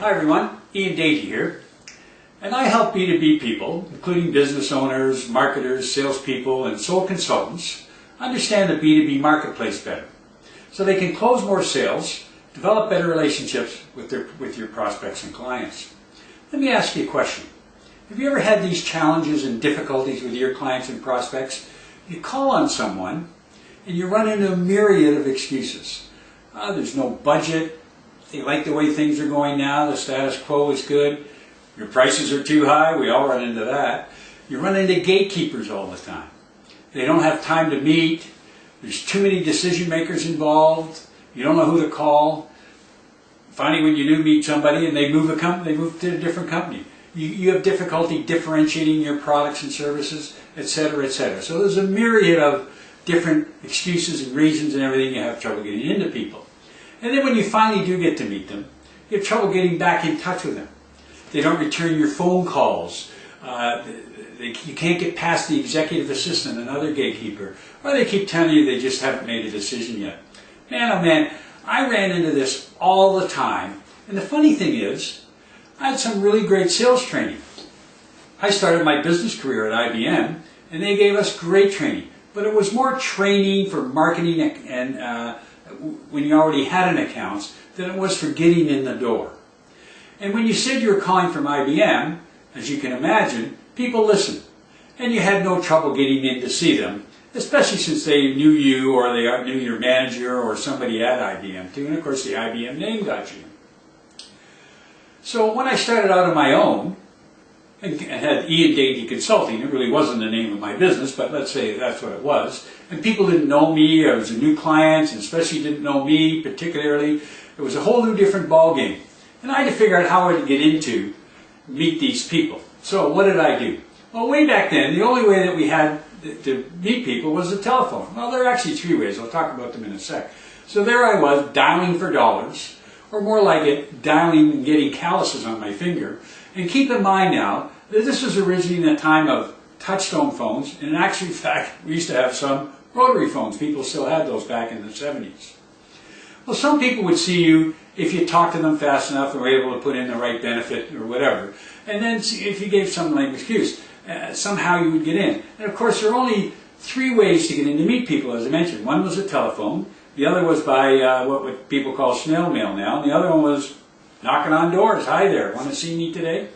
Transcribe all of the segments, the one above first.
Hi everyone, Ian Datey here, and I help B2B people, including business owners, marketers, salespeople, and sole consultants, understand the B2B marketplace better, so they can close more sales, develop better relationships with your prospects and clients. Let me ask you a question. Have you ever had these challenges and difficulties with your clients and prospects? You call on someone and you run into a myriad of excuses. There's no budget. They like the way things are going now. The status quo is good. Your prices are too high. We all run into that. You run into gatekeepers all the time. They don't have time to meet. There's too many decision makers involved. You don't know who to call. Finally, when you do meet somebody and they move to a different company, you have difficulty differentiating your products and services, etc., etc. So there's a myriad of different excuses and reasons and everything you have trouble getting into people. And then when you finally do get to meet them, you have trouble getting back in touch with them. They don't return your phone calls. You can't get past the executive assistant, another gatekeeper. Or they keep telling you they just haven't made a decision yet. Man, oh man, I ran into this all the time. And the funny thing is, I had some really great sales training. I started my business career at IBM, and they gave us great training. But it was more training for marketing and when you already had an account than it was for getting in the door. And when you said you were calling from IBM, as you can imagine, people listened. And you had no trouble getting in to see them, especially since they knew you or they knew your manager or somebody at IBM too. And of course the IBM name got you. So when I started out on my own, and had Ian Datey Consulting, it really wasn't the name of my business, but let's say that's what it was, and people didn't know me, I was a new client, and especially didn't know me particularly, it was a whole new different ballgame. And I had to figure out how I would get meet these people. So what did I do? Well, way back then, the only way that we had to meet people was the telephone. Well, there are actually three ways, I'll talk about them in a sec. So there I was, dialing for dollars, or more like it, dialing and getting calluses on my finger. And keep in mind now, that this was originally in a time of touch-tone phones, and in actual fact, we used to have some rotary phones. People still had those back in the 70s. Well, some people would see you if you talked to them fast enough and were able to put in the right benefit or whatever. And then if you gave some lame excuse, somehow you would get in. And of course, there are only three ways to get in to meet people, as I mentioned. One was a telephone. The other was by what people call snail mail now. And the other one was knocking on doors. Hi there, want to see me today?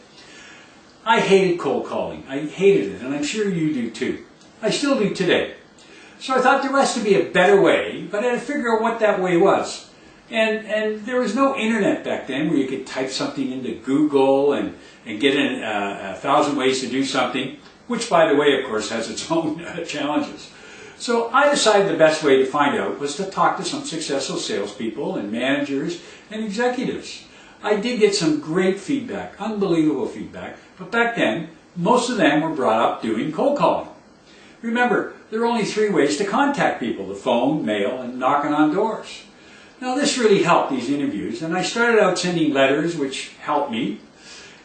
I hated cold calling. I hated it, and I'm sure you do too. I still do today. So I thought there has to be a better way, but I had to figure out what that way was. And there was no internet back then where you could type something into Google and get in 1,000 ways to do something, which, by the way, of course, has its own challenges. So I decided the best way to find out was to talk to some successful salespeople and managers and executives. I did get some great feedback, unbelievable feedback, but back then, most of them were brought up doing cold calling. Remember, there are only three ways to contact people: the phone, mail, and knocking on doors. Now this really helped these interviews, and I started out sending letters, which helped me,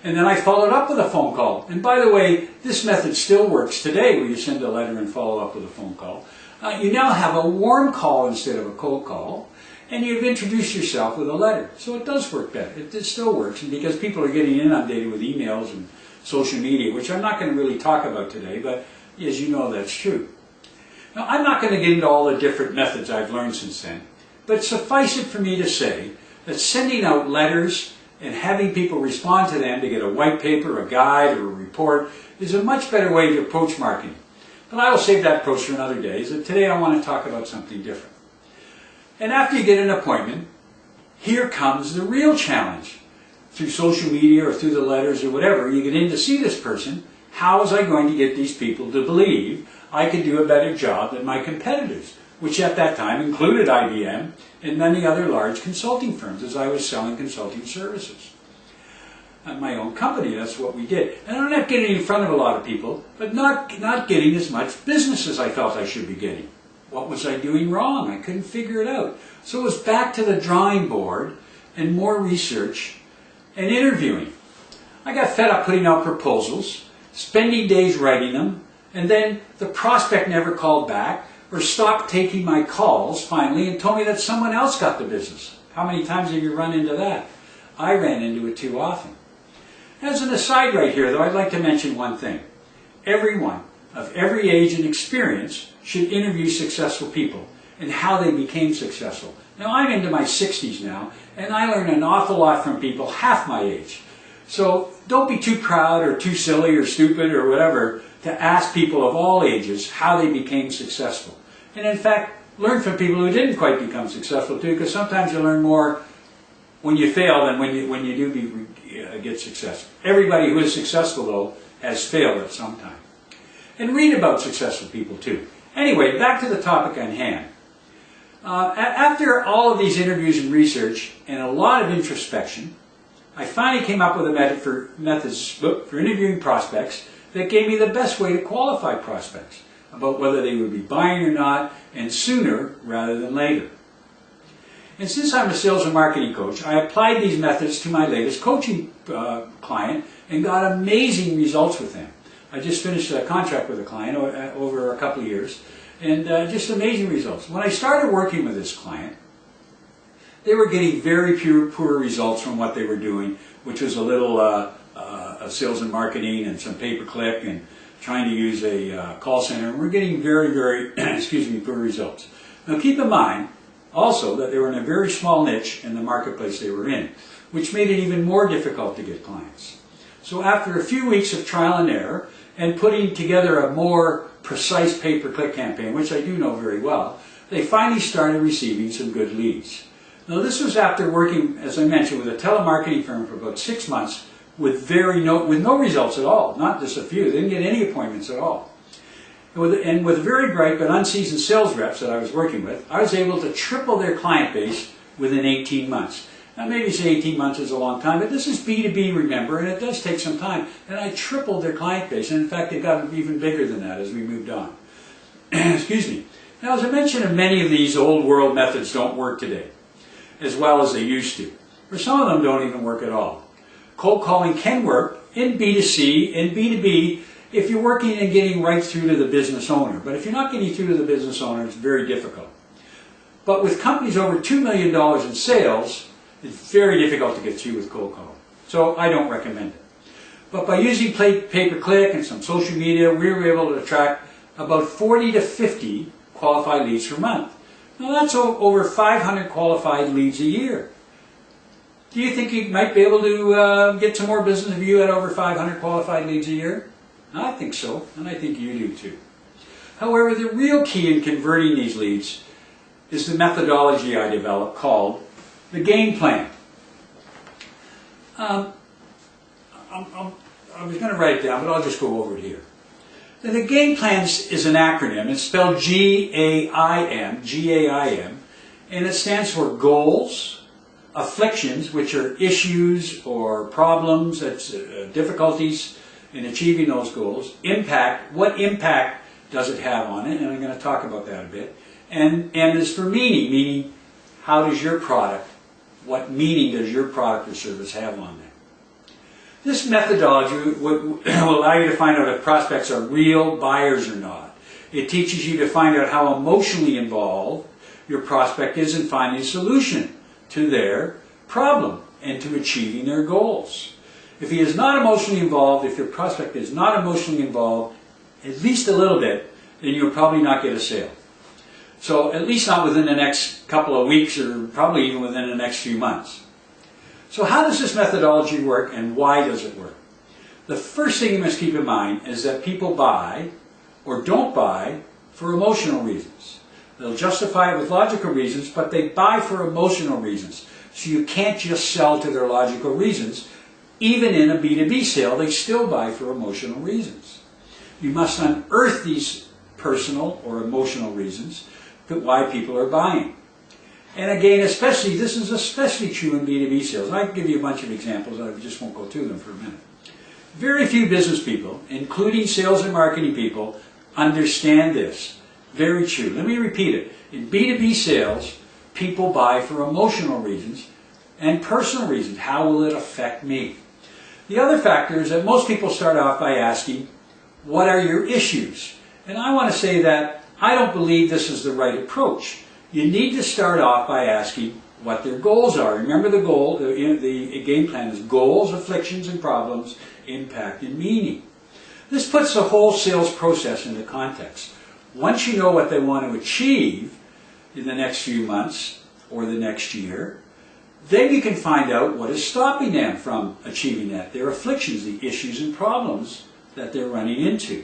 and then I followed up with a phone call. And by the way, this method still works today, where you send a letter and follow up with a phone call. You now have a warm call instead of a cold call, and you've introduced yourself with a letter. So it does work better. It still works, and because people are getting inundated with emails and social media, which I'm not going to really talk about today, but as you know, that's true. Now, I'm not going to get into all the different methods I've learned since then, but suffice it for me to say that sending out letters and having people respond to them to get a white paper, a guide, or a report is a much better way to approach marketing. But I will save that approach for another day, so today I want to talk about something different. And after you get an appointment, here comes the real challenge. Through social media or through the letters or whatever, you get in to see this person. How was I going to get these people to believe I could do a better job than my competitors, which at that time included IBM and many other large consulting firms, as I was selling consulting services. At my own company, that's what we did. And I'm not getting in front of a lot of people, but not getting as much business as I felt I should be getting. What was I doing wrong? I couldn't figure it out. So it was back to the drawing board and more research and interviewing. I got fed up putting out proposals, spending days writing them, and then the prospect never called back or stopped taking my calls finally and told me that someone else got the business. How many times have you run into that? I ran into it too often. As an aside right here, though, I'd like to mention one thing. Everyone of every age and experience should interview successful people and how they became successful. Now, I'm into my 60s now, and I learn an awful lot from people half my age. So don't be too proud or too silly or stupid or whatever to ask people of all ages how they became successful. And in fact, learn from people who didn't quite become successful too, because sometimes you learn more when you fail than when you do get successful. Everybody who is successful, though, has failed at some time. And read about successful people too. Anyway, back to the topic on hand. After all of these interviews and research and a lot of introspection, I finally came up with a methods for interviewing prospects that gave me the best way to qualify prospects about whether they would be buying or not, and sooner rather than later. And since I'm a sales and marketing coach, I applied these methods to my latest coaching client and got amazing results with them. I just finished a contract with a client over a couple of years, and just amazing results. When I started working with this client, they were getting very poor results from what they were doing, which was a little sales and marketing and some pay-per-click and trying to use a call center. And we're getting very, poor results. Now keep in mind also that they were in a very small niche in the marketplace they were in, which made it even more difficult to get clients. So after a few weeks of trial and error and putting together a more precise pay-per-click campaign, which I do know very well, they finally started receiving some good leads. Now this was after working, as I mentioned, with a telemarketing firm for about 6 months with no results at all, not just a few. They didn't get any appointments at all. And with very bright but unseasoned sales reps that I was working with, I was able to triple their client base within 18 months. Now maybe say 18 months is a long time, but this is B2B, remember, and it does take some time. And I tripled their client base, and in fact it got even bigger than that as we moved on. Excuse me. Now as I mentioned, many of these old world methods don't work today as well as they used to. Or some of them don't even work at all. Cold calling can work in B2C and B2B if you're working and getting right through to the business owner. But if you're not getting through to the business owner, it's very difficult. But with companies over $2 million in sales, it's very difficult to get through with cold calling. So I don't recommend it. But by using pay-per-click and some social media, we were able to attract about 40 to 50 qualified leads per month. Now that's over 500 qualified leads a year. Do you think you might be able to get some more business if you had over 500 qualified leads a year? I think so, and I think you do too. However, the real key in converting these leads is the methodology I developed called the game plan. I was going to write it down, but I'll just go over it here. The game plan is an acronym. It's spelled G-A-I-M, and it stands for goals, afflictions, which are issues or problems, that's difficulties in achieving those goals. Impact, what impact does it have on it? And I'm going to talk about that a bit. And is for meaning how does your product, what meaning does your product or service have on that? This methodology will allow you to find out if prospects are real buyers or not. It teaches you to find out how emotionally involved your prospect is in finding a solution to their problem and to achieving their goals. If he is not emotionally involved, if your prospect is not emotionally involved, at least a little bit, then you'll probably not get a sale. So at least not within the next couple of weeks or probably even within the next few months. So how does this methodology work and why does it work? The first thing you must keep in mind is that people buy or don't buy for emotional reasons. They'll justify it with logical reasons, but they buy for emotional reasons. So you can't just sell to their logical reasons. Even in a B2B sale, they still buy for emotional reasons. You must unearth these personal or emotional reasons for why people are buying. And again, this is especially true in B2B sales. I can give you a bunch of examples, I just won't go through them for a minute. Very few business people, including sales and marketing people, understand this. Very true. Let me repeat it. In B2B sales, people buy for emotional reasons and personal reasons. How will it affect me? The other factor is that most people start off by asking, what are your issues? And I want to say that I don't believe this is the right approach. You need to start off by asking, what their goals are. Remember the goal, the game plan is goals, afflictions, and problems, impact, and meaning. This puts the whole sales process into context. Once you know what they want to achieve in the next few months or the next year, then you can find out what is stopping them from achieving that, their afflictions, the issues and problems that they're running into.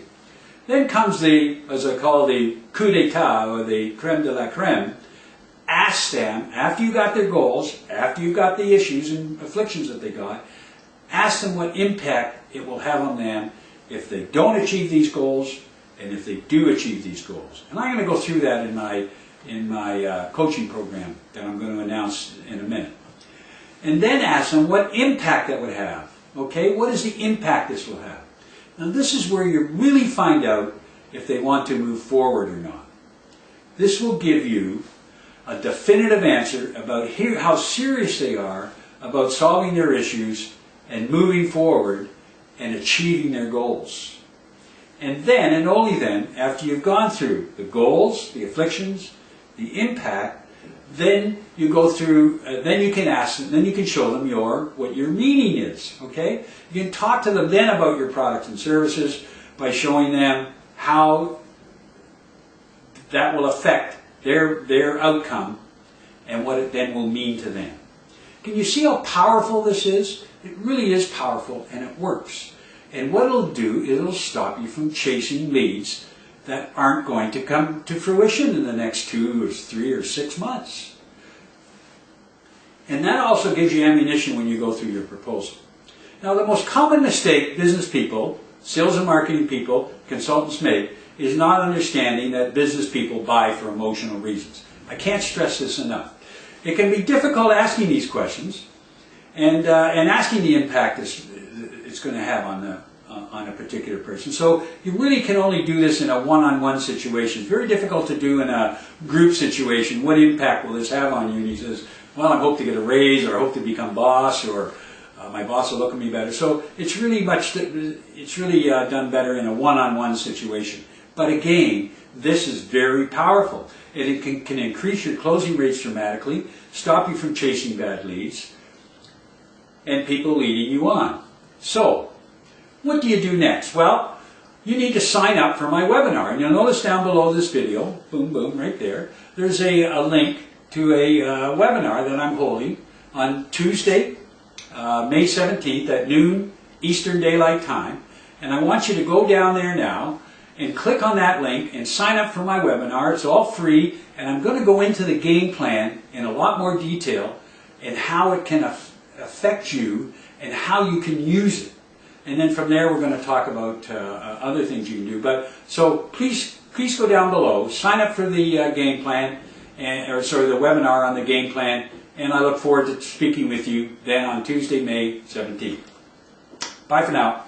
Then comes the, as I call the coup d'etat, or the creme de la creme. Ask them, after you got their goals, after you got the issues and afflictions that they got, ask them what impact it will have on them if they don't achieve these goals and if they do achieve these goals. And I'm going to go through that in my coaching program that I'm going to announce in a minute. And then ask them what impact that would have. Okay, what is the impact this will have? Now this is where you really find out if they want to move forward or not. This will give you a definitive answer about how serious they are about solving their issues and moving forward and achieving their goals. And then, and only then, after you've gone through the goals, the afflictions, the impact, then you go through, then you can ask them, then you can show them what your meaning is, okay? You can talk to them then about your products and services by showing them how that will affect their outcome and what it then will mean to them. Can you see how powerful this is? It really is powerful, and it works. And what it'll do, it'll stop you from chasing leads that aren't going to come to fruition in the next 2 or 3 or 6 months. And that also gives you ammunition when you go through your proposal. Now, the most common mistake business people, sales and marketing people, consultants make is not understanding that business people buy for emotional reasons. I can't stress this enough. It can be difficult asking these questions and asking the impact it's going to have on a particular person. So you really can only do this in a one-on-one situation. It's very difficult to do in a group situation. What impact will this have on you? And he says, well, I hope to get a raise, or I hope to become boss, or my boss will look at me better. So it's really done better in a one-on-one situation. But again, this is very powerful. It can increase your closing rates dramatically, stop you from chasing bad leads, and people leading you on. So, what do you do next? Well, you need to sign up for my webinar. And you'll notice down below this video, boom, boom, right there, there's a link to a webinar that I'm holding on Tuesday, May 17th at noon Eastern Daylight Time. And I want you to go down there now and click on that link and sign up for my webinar. It's all free, and I'm going to go into the game plan in a lot more detail and how it can affect you and how you can use it. And then from there we're going to talk about other things you can do. But so please go down below, sign up for the game plan, the webinar on the game plan, and I look forward to speaking with you then on Tuesday, May 17th. Bye for now.